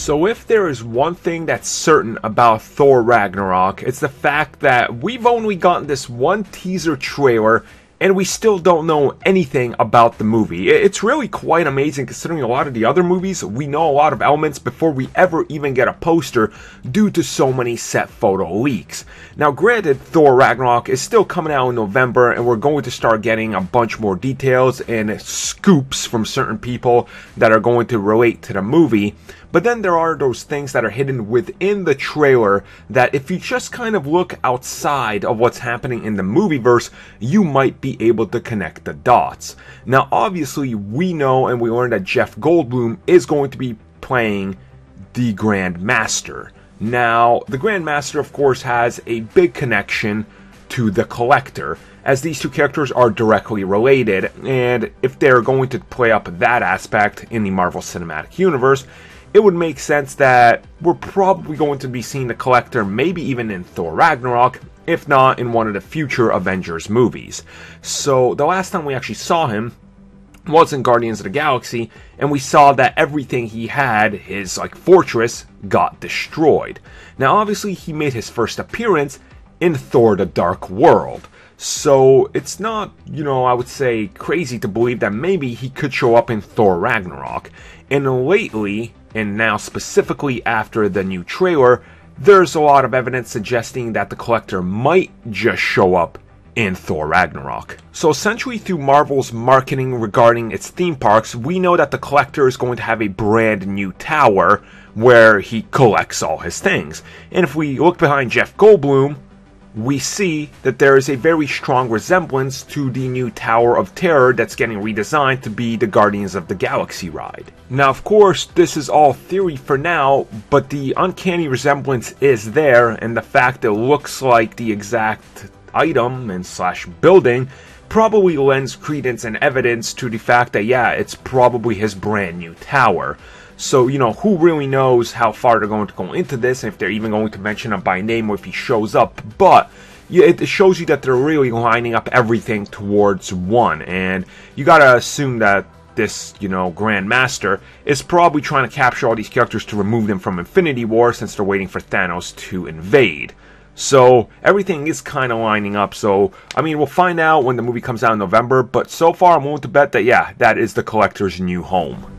So if there is one thing that's certain about Thor Ragnarok, it's the fact that we've only gotten this one teaser trailer and we still don't know anything about the movie. It's really quite amazing considering a lot of the other movies, we know a lot of elements before we ever even get a poster due to so many set photo leaks. Now granted, Thor Ragnarok is still coming out in November and we're going to start getting a bunch more details and scoops from certain people that are going to relate to the movie. But then there are those things that are hidden within the trailer that if you just kind of look outside of what's happening in the movieverse, you might be able to connect the dots. Now obviously we know and we learned that Jeff Goldblum is going to be playing the Grandmaster. Now the Grandmaster of course has a big connection to the Collector, as these two characters are directly related, and if they're going to play up that aspect in the Marvel Cinematic Universe, it would make sense that we're probably going to be seeing the Collector maybe even in Thor Ragnarok, if not in one of the future Avengers movies. So the last time we actually saw him was in Guardians of the Galaxy, and we saw that everything he had, his fortress, got destroyed. Now obviously he made his first appearance in Thor: The Dark World. So it's not, I would say crazy to believe that maybe he could show up in Thor Ragnarok. And lately, and now specifically after the new trailer, there's a lot of evidence suggesting that the Collector might just show up in Thor Ragnarok. So essentially through Marvel's marketing regarding its theme parks, we know that the Collector is going to have a brand new tower where he collects all his things. And if we look behind Jeff Goldblum, we see that there is a very strong resemblance to the new Tower of Terror that's getting redesigned to be the Guardians of the Galaxy ride. Now of course this is all theory for now, but the uncanny resemblance is there, and the fact it looks like the exact item and slash building probably lends credence and evidence to the fact that yeah, it's probably his brand new tower. So, who really knows how far they're going to go into this, and if they're even going to mention him by name or if he shows up. But yeah, it shows you that they're really lining up everything towards one. And you gotta assume that this, Grandmaster is probably trying to capture all these characters to remove them from Infinity War since they're waiting for Thanos to invade. So everything is kind of lining up. So, we'll find out when the movie comes out in November. But so far, I'm willing to bet that, yeah, that is the Collector's new home.